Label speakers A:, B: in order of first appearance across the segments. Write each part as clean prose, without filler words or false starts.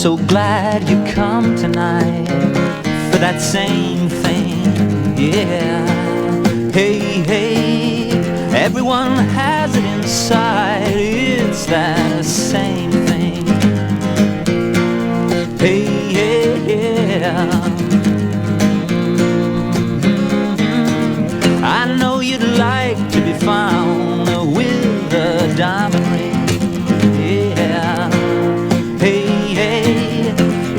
A: so glad you come tonight for that same thing, yeah. Hey, hey, everyone has it inside, it's that same thing. Hey, yeah. I know you'd like to be found with a diamond ring, yeah. Hey, hey,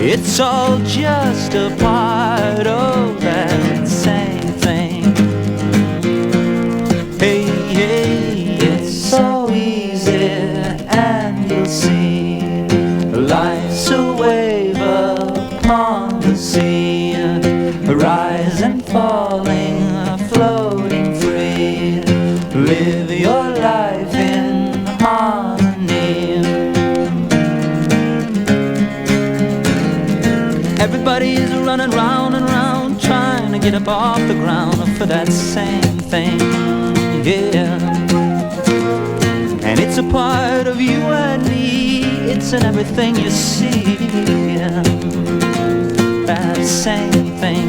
A: it's all just a part of that same thing. Hey, hey, it's so easy, and you'll see life's a wave upon the sea, rising, falling, floating free. Live your life in harmony. Everybody's running round and round, trying to get up off the ground for that same thing, yeah. And it's a part of you and me, it's in everything you see, yeah. That same thing.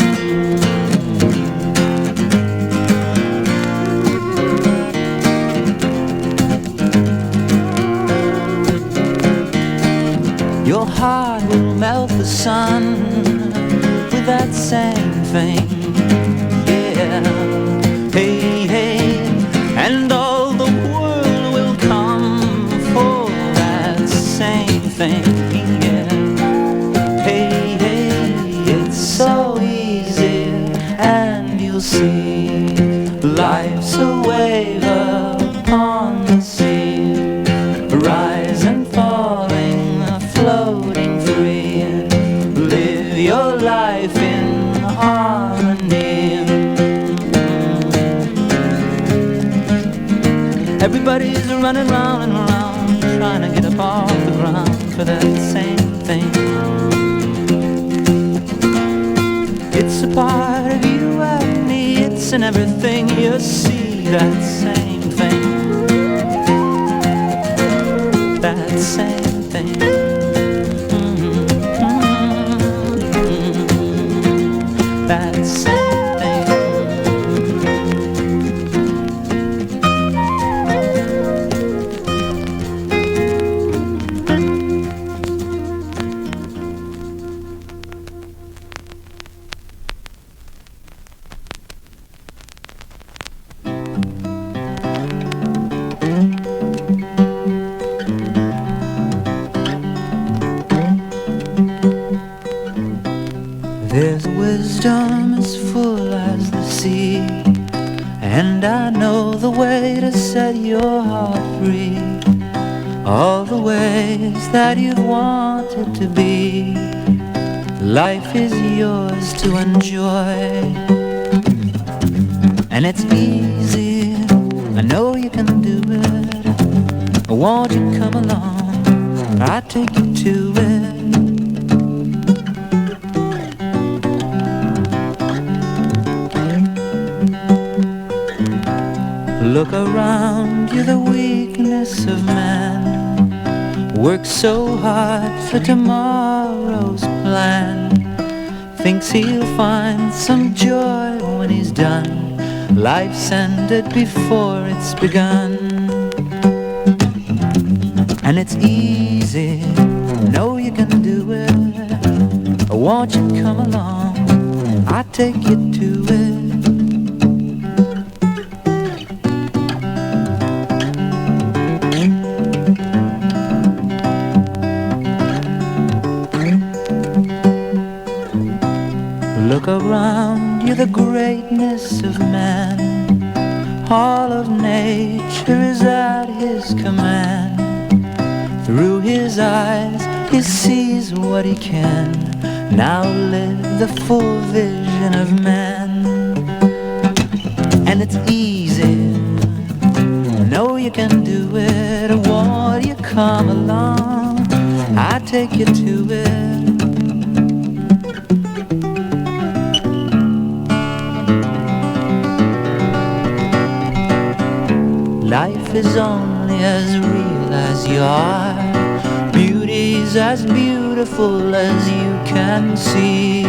A: Your heart will melt the sun with that same thing, yeah. Hey, hey, and all the world will come for that same thing, yeah. Hey, hey, it's so easy, and you'll see life's a wave upon the sea, rising, falling, floating free. Live your life in harmony. Everybody's running round and round, trying to get up off the ground for that same thing. It's a part of you and me, it's in everything you see, that same thing. That same thing. That same thing. There's wisdom as full as the sea, and I know the way to set your heart free. All the ways that you've wanted to be, life is yours to enjoy. And it's easy, I know you can do it. Won't you come along, I'll take you to it. Look around you, the weakness of man. Works so hard for tomorrow's plan. Thinks he'll find some joy when he's done. Life's ended before it's begun. And it's easy, know you can do it. Won't you come along, I'll take you to it. Look around you, the greatness of man. All of nature is at his command. Through his eyes he sees what he can. Now live the full vision of man. And it's easy, know you can do it. Won't you come along, I'll take you to it. Life is only as real as you are. Beauty's is as beautiful as you can see.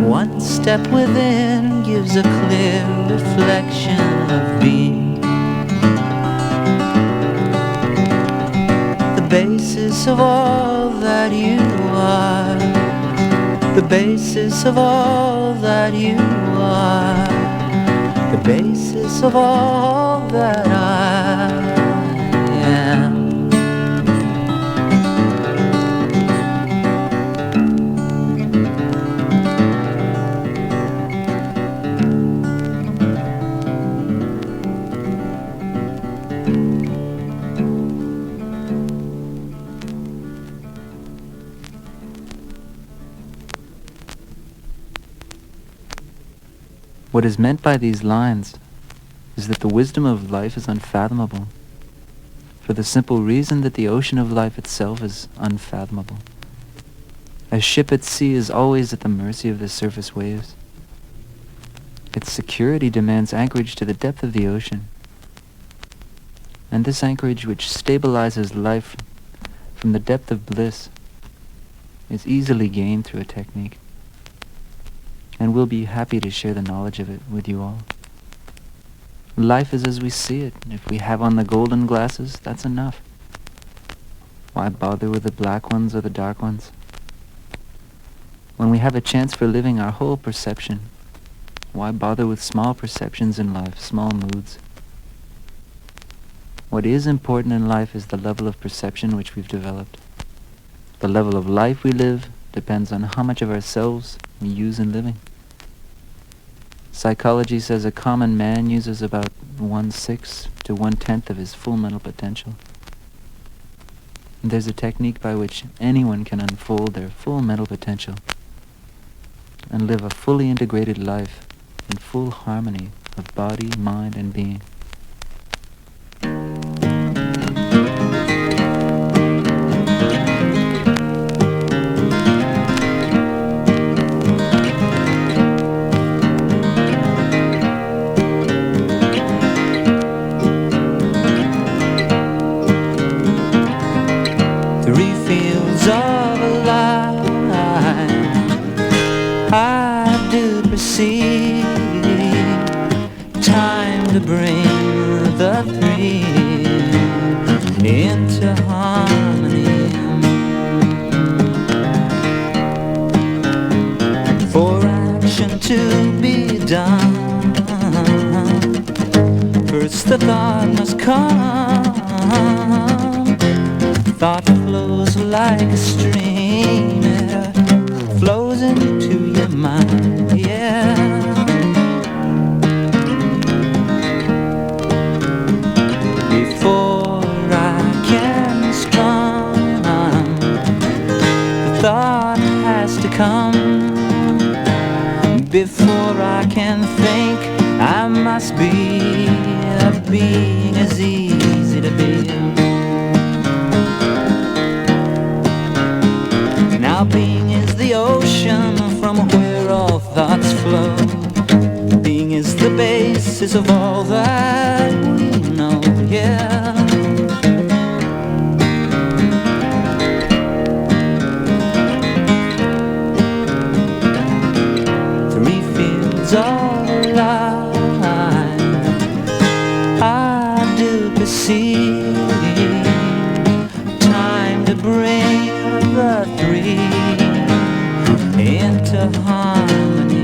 A: One step within gives a clear reflection of being. The basis of all that you are, the basis of all that you are, the basis of all that I am. What is meant by these lines is that the wisdom of life is unfathomable, for the simple reason that the ocean of life itself is unfathomable. A ship at sea is always at the mercy of the surface waves. Its security demands anchorage to the depth of the ocean, and this anchorage, which stabilizes life from the depth of bliss, is easily gained through a technique, and we'll be happy to share the knowledge of it with you all. Life is as we see it. If we have on the golden glasses, that's enough. Why bother with the black ones or the dark ones? When we have a chance for living our whole perception, why bother with small perceptions in life, small moods? What is important in life is the level of perception which we've developed. The level of life we live depends on how much of ourselves we use in living. Psychology says a common man uses about 1/6 to 1/10 of his full mental potential. And there's a technique by which anyone can unfold their full mental potential and live a fully integrated life in full harmony of body, mind, and being. I do perceive time to bring the three into harmony. For action to be done, first the thought must come. Thought flows like a stream, it flows into your mind, yeah. Before I can strum, the thought has to come. Before I can think, I must be a being as easy to be. Now being is the ocean from where all thoughts flow. Being is the basis of all that we know, yeah. Three fields all alive, I do perceive time to bring the three into harmony.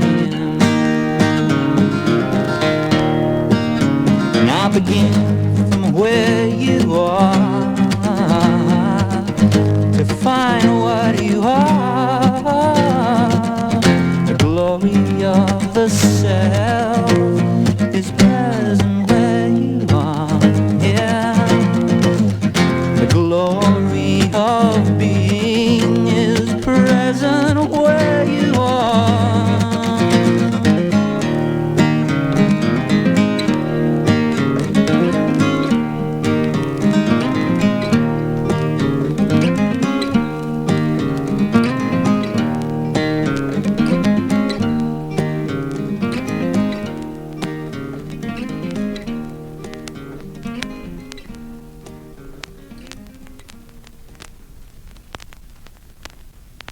A: Now begin from where you are to find what you are. The glory of the self is present where you are, yeah. The glory of being is present where you are.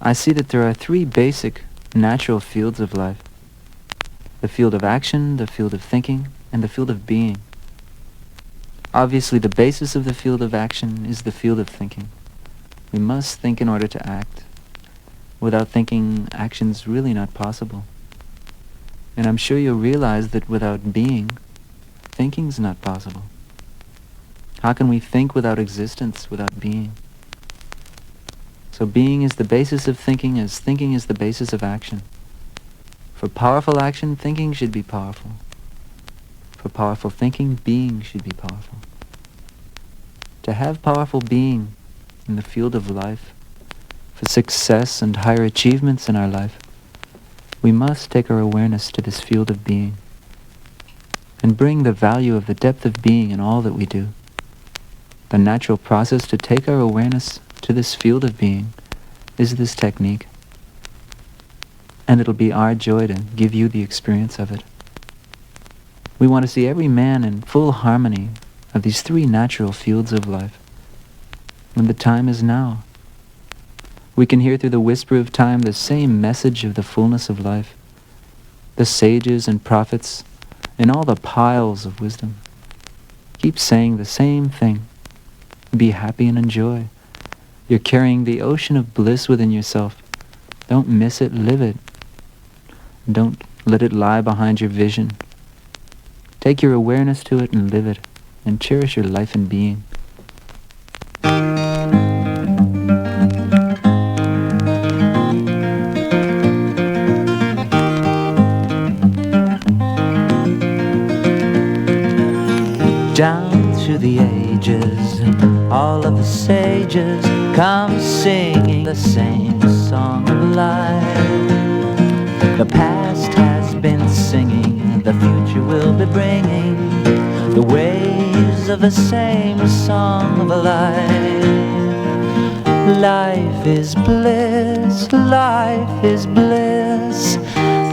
A: I see that there are three basic natural fields of life: the field of action, the field of thinking, and the field of being. Obviously, the basis of the field of action is the field of thinking. We must think in order to act. Without thinking, action's really not possible. And I'm sure you'll realize that without being, thinking's not possible. How can we think without existence, without being? So being is the basis of thinking, as thinking is the basis of action. For powerful action, thinking should be powerful. For powerful thinking, being should be powerful. To have powerful being in the field of life, for success and higher achievements in our life, we must take our awareness to this field of being and bring the value of the depth of being in all that we do. The natural process to take our awareness to this field of being is this technique, and it'll be our joy to give you the experience of it. We want to see every man in full harmony of these three natural fields of life. When the time is now, we can hear through the whisper of time the same message of the fullness of life. The sages and prophets and all the piles of wisdom keep saying the same thing. Be happy and enjoy. You're carrying the ocean of bliss within yourself. Don't miss it, live it. Don't let it lie behind your vision. Take your awareness to it and live it, and cherish your life and being. Down through the ages, all of the sages come singing the same song of life. The past has been singing, the future will be bringing the waves of the same song of life. Life is bliss, life is bliss,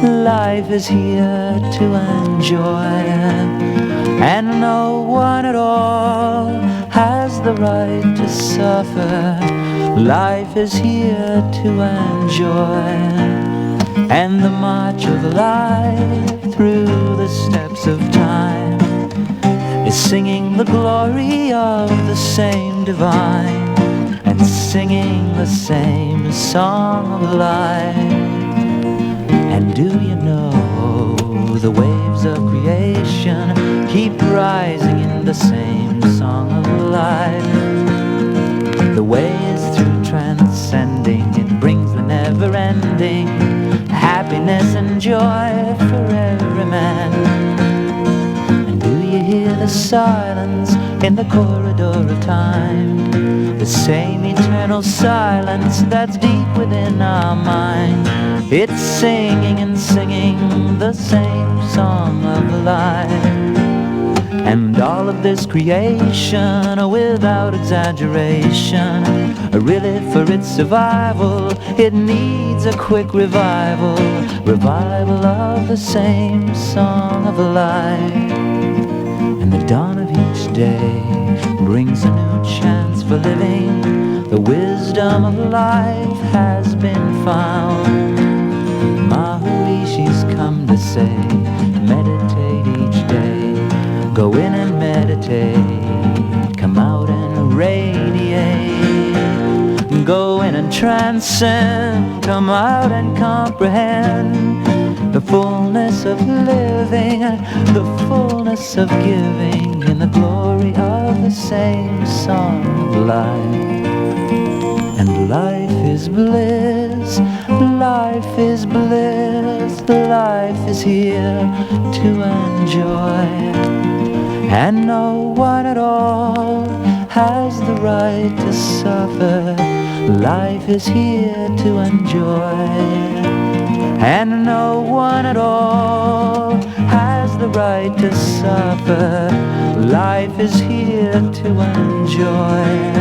A: life is here to enjoy. And no one at all has the right to suffer. Life is here to enjoy. And the march of life through the steps of time is singing the glory of the same divine, and singing the same song of life. And do you know the waves of creation keep rising in the same song of life? The way is through transcending, it brings the never-ending happiness and joy for every man. And do you hear the silence in the corridor of time? The same eternal silence that's deep within our mind. It's singing and singing the same song of life. And all of this creation, without exaggeration, really for its survival, it needs a quick revival. Revival of the same song of life. And the dawn of each day brings a new chance for living. The wisdom of life has been found. Maharishi's come to say, meditate each day. Go in and meditate, come out and radiate. Go in and transcend, come out and comprehend the fullness of living, the fullness of giving, in the glory of the same song of life. And life is bliss, life is bliss, life is here to enjoy. And no one at all has the right to suffer. Life is here to enjoy. And no one at all has the right to suffer. Life is here to enjoy.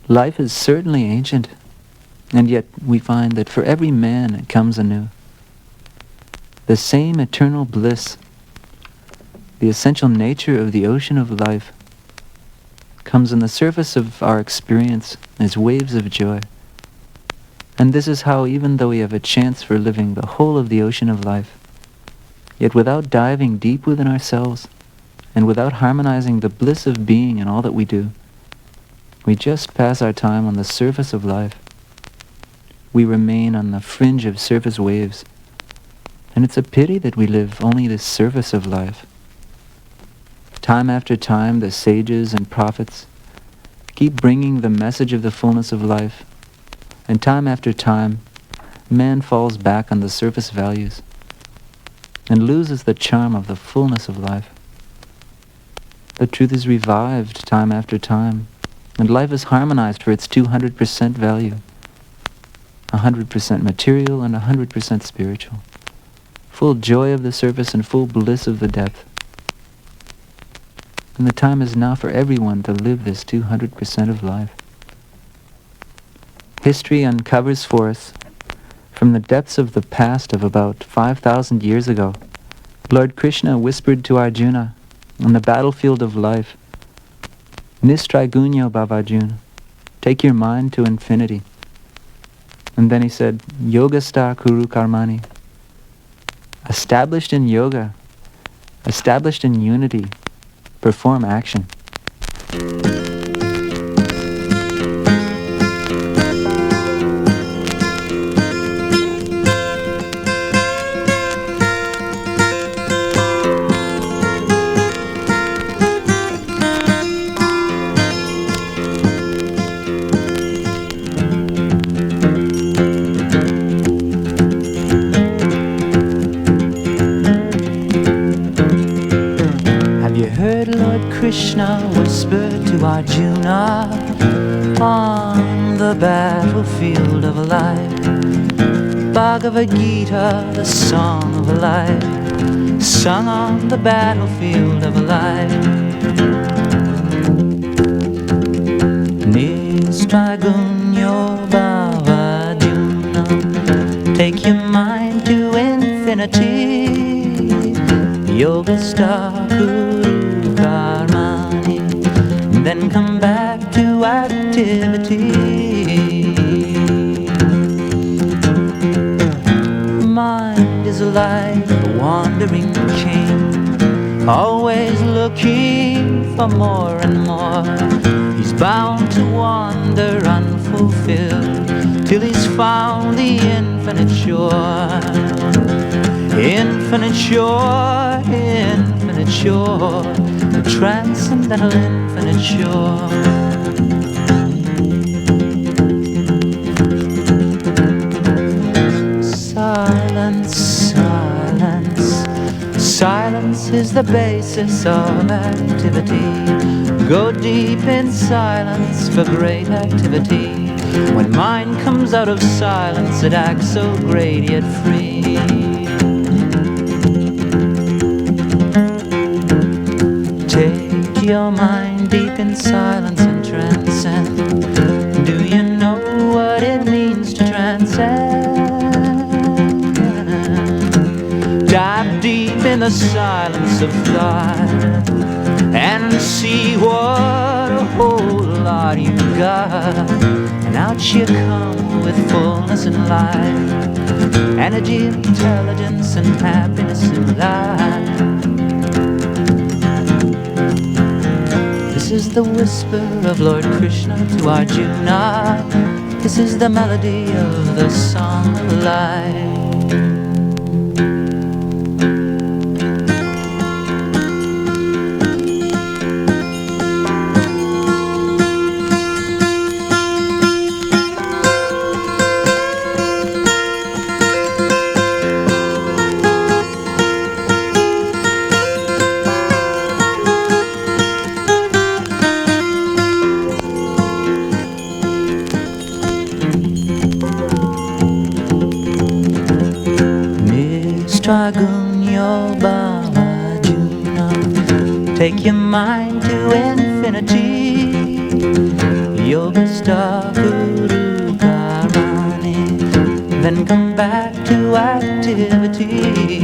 A: Life is certainly ancient, and yet we find that for every man it comes anew. The same eternal bliss, the essential nature of the ocean of life, comes on the surface of our experience as waves of joy. And this is how, even though we have a chance for living the whole of the ocean of life, yet without diving deep within ourselves, and without harmonizing the bliss of being in all that we do, we just pass our time on the surface of life. We remain on the fringe of surface waves, and it's a pity that we live only the surface of life. Time after time, the sages and prophets keep bringing the message of the fullness of life, and time after time, man falls back on the surface values and loses the charm of the fullness of life. The truth is revived time after time, and life is harmonized for its 200% value, 100% material and 100% spiritual, full joy of the surface and full bliss of the depth. And the time is now for everyone to live this 200% of life. History uncovers for us, from the depths of the past of about 5,000 years ago, Lord Krishna whispered to Arjuna on the battlefield of life, Nistraigunyo Bhavajuna, take your mind to infinity. And then he said, Yogastha Kuru Karmani, established in yoga, established in unity, perform action. Krishna whispered to Arjuna on the battlefield of life. Bhagavad Gita, the song of life, sung on the battlefield of life. Nistraigunyo Bhavajuna, take your mind to infinity. Yogastha Kuru Karmani, then come back to activity. Mind is like a wandering king, always looking for more and more. He's bound to wander unfulfilled till he's found the infinite shore. Infinite shore, infinite shore, the transcendental infinite shore. Silence, silence, silence is the basis of activity. Go deep in silence for great activity. When mind comes out of silence, it acts so great yet free. Take your mind deep in silence and transcend. Do you know what it means to transcend? Dive deep in the silence of thought and see what a whole lot you got. And out you come with fullness and life, energy, intelligence, and happiness in life. This is the whisper of Lord Krishna to Arjuna. This is the melody of the song of life. Nistraigunyo Bhavajuna, take your mind to infinity. yoga star Guru Karani, then come back to activity.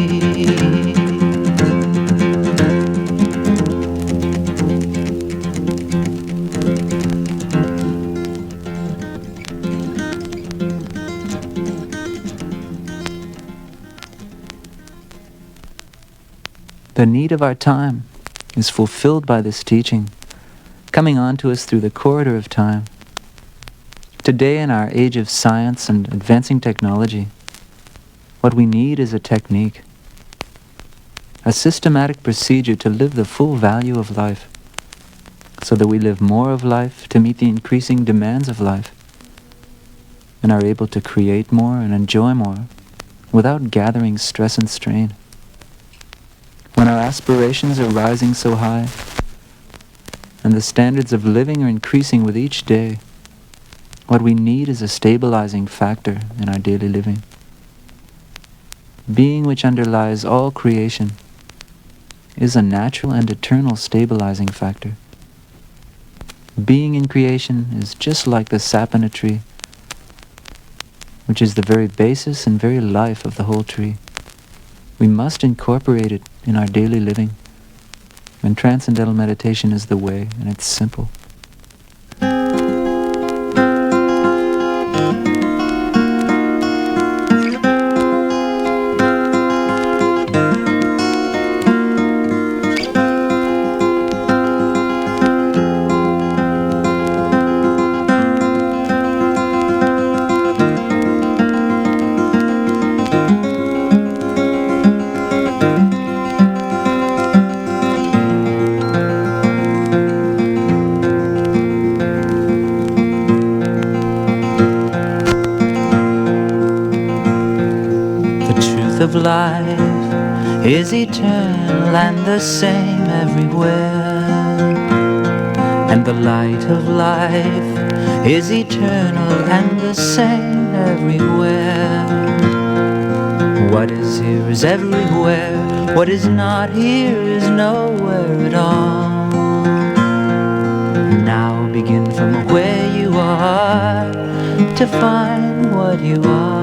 A: The need of our time is fulfilled by this teaching, coming on to us through the corridor of time. Today, in our age of science and advancing technology, what we need is a technique, a systematic procedure to live the full value of life, so that we live more of life to meet the increasing demands of life, and are able to create more and enjoy more without gathering stress and strain. When our aspirations are rising so high, and the standards of living are increasing with each day, what we need is a stabilizing factor in our daily living. Being which underlies all creation is a natural and eternal stabilizing factor. Being in creation is just like the sap in a tree, which is the very basis and very life of the whole tree. We must incorporate it in our daily living, and transcendental meditation is the way, and it's simple. Of life is eternal and the same everywhere, and the light of life is eternal and the same everywhere. What is here is everywhere, what is not here is nowhere at all. Now begin from where you are to find what you are.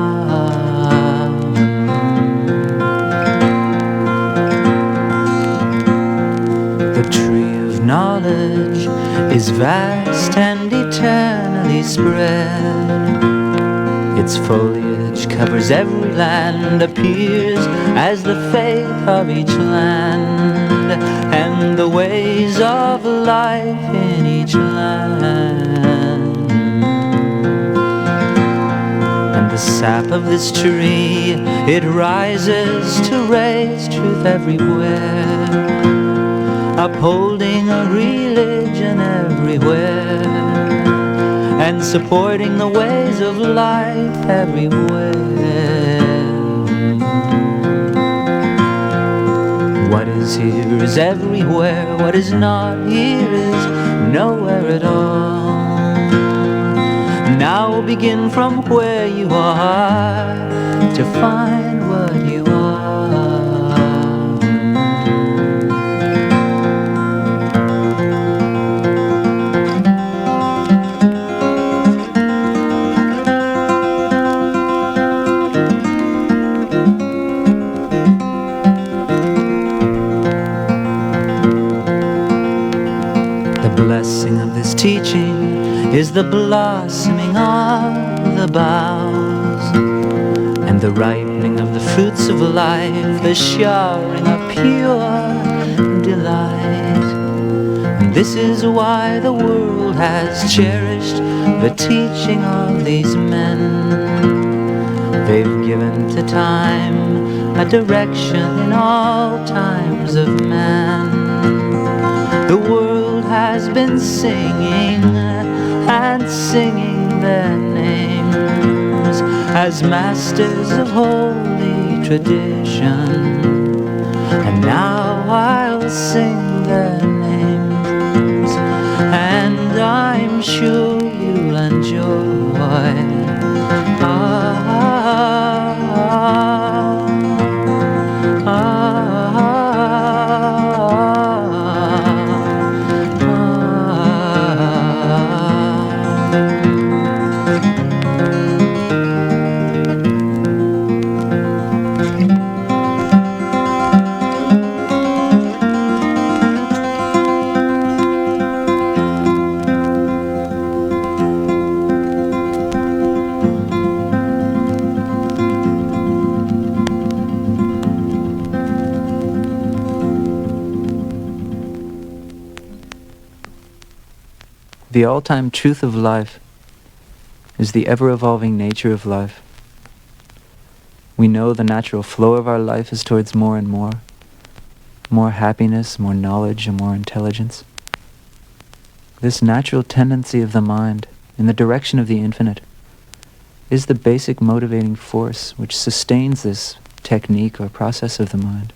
A: The tree of knowledge is vast and eternally spread. Its foliage covers every land, appears as the faith of each land, and the ways of life in each land. And the sap of this tree, it rises to raise truth everywhere, upholding a religion everywhere, and supporting the ways of life everywhere. What is here is everywhere, what is not here is nowhere at all. Now begin from where you are to find what you are. The blessing of this teaching is the blossoming of the boughs, and the ripening of the fruits of life, the showering of pure delight. And this is why the world has cherished the teaching of these men. They've given to time a direction in all times of man. The world has been singing and singing their names as masters of holy tradition, and now I'll sing their names, and I'm sure you'll enjoy. The all-time truth of life is the ever-evolving nature of life. We know the natural flow of our life is towards more and more happiness, more knowledge, and more intelligence. This natural tendency of the mind in the direction of the infinite is the basic motivating force which sustains this technique or process of the mind,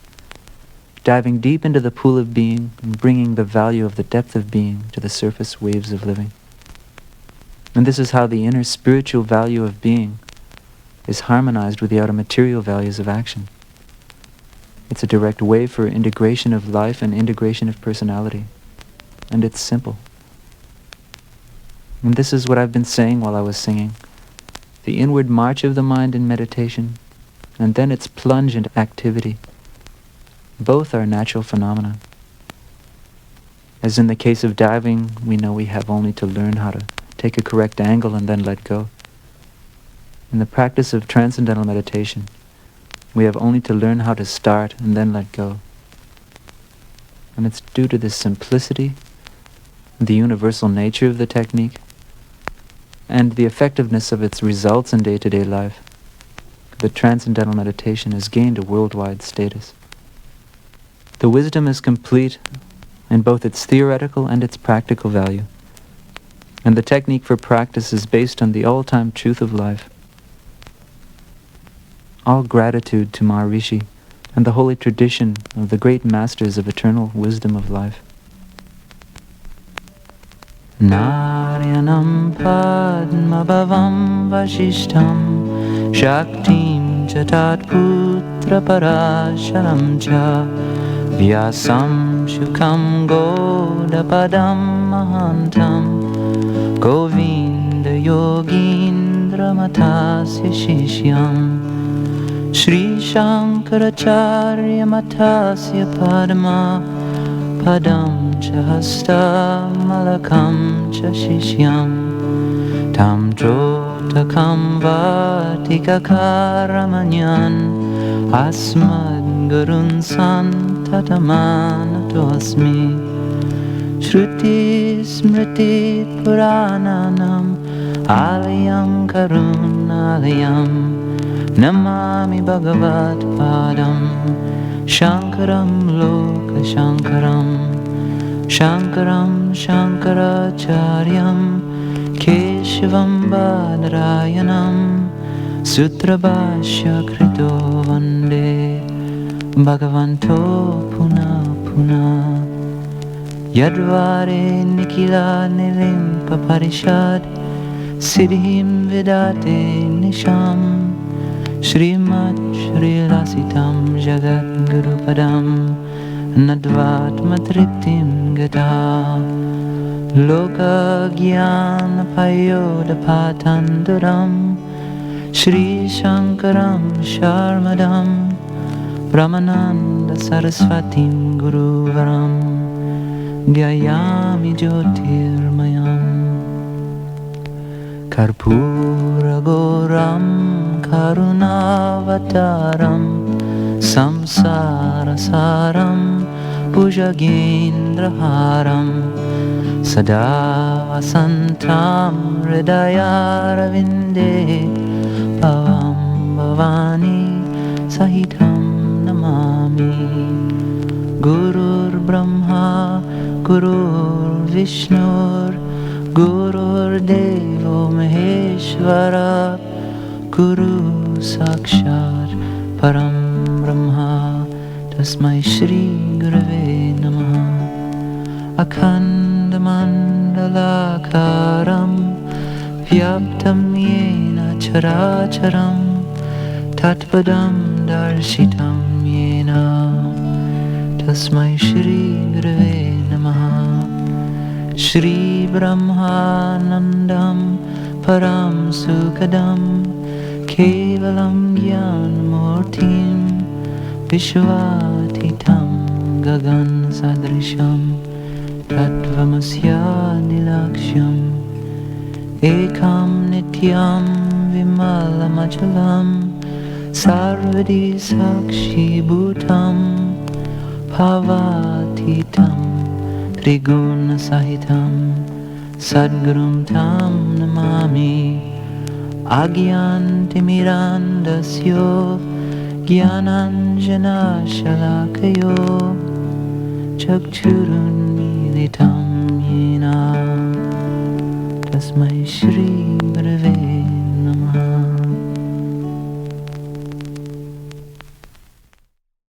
A: diving deep into the pool of being and bringing the value of the depth of being to the surface waves of living. And this is how the inner spiritual value of being is harmonized with the outer material values of action. It's a direct way for integration of life and integration of personality. And it's simple. And this is what I've been saying while I was singing. The inward march of the mind in meditation, and then its plunge into activity. Both are natural phenomena. As in the case of diving, we know we have only to learn how to take a correct angle and then let go. In the practice of transcendental meditation, we have only to learn how to start and then let go. And it's due to this simplicity, the universal nature of the technique, and the effectiveness of its results in day-to-day life that transcendental meditation has gained a worldwide status. The wisdom is complete in both its theoretical and its practical value, and the technique for practice is based on the all-time truth of life. All gratitude to Maharishi and the holy tradition of the great masters of eternal wisdom of life. Naryanam Padmabhavam Vashishtam Shaktim Chatat Putra Parasharam Cha Vyasam Shukam Godapadam Mahantam Govinda Yogindra Matasya Shishyam Shri Shankaracharya Matasya Padma Padam cha hasta malakam cha shishyam tam trotakam vatikakaramanyan asmad gurun santatamanatosmi shruti smriti purananam alayam karunalayam namami bhagavat padam Shankaram Loka Shankaram Shankaram Shankaracharyam Keshavam Badrayanam Sutrabhashya Krito Vande Bhagavanto Puna Puna Yadvare Nikila Nilim Paparishad Siddhim Vidate Nisham Srimat Shri Lasitam Jagat Guru Padam Nadvat Matriptim Gata Loka Gyana Payoda Patanduram Shri Shankaram Sharmadam Brahmananda Sarasvatim Guru Varam Gyayami Jyotirmayam Karpura Goram Karunavataram Samsara Saram Pujagendraharam Sada Vasantam Hridayaravindehe Bhavam Bhavani Sahitam Namami Gurur Brahma Gurur Vishnur Gurur Devo Maheshwara Guru Sakshat Param Brahma Tasmai Shri Gurave Namaha Akhanda Mandalakaram Vyaptam Yena Characharam Tatpadam Darshitam Yena Tasmai Shri Gurave Namaha Shri Brahmanandam Param Sukadam Kevalam Gyanamurtim Vishvatitam Gagan Sadrisham Tattvamasya Nilaksham Ekam Nityam Vimalamachalam Sarvadi Sakshi Bhutam Bhavatitam Triguna Sahitam Sadgurum tam namami Agyantimirandasyo Gyananjana Shalakayo Chakchurunmilitam Yena Tasmai Shri Gurave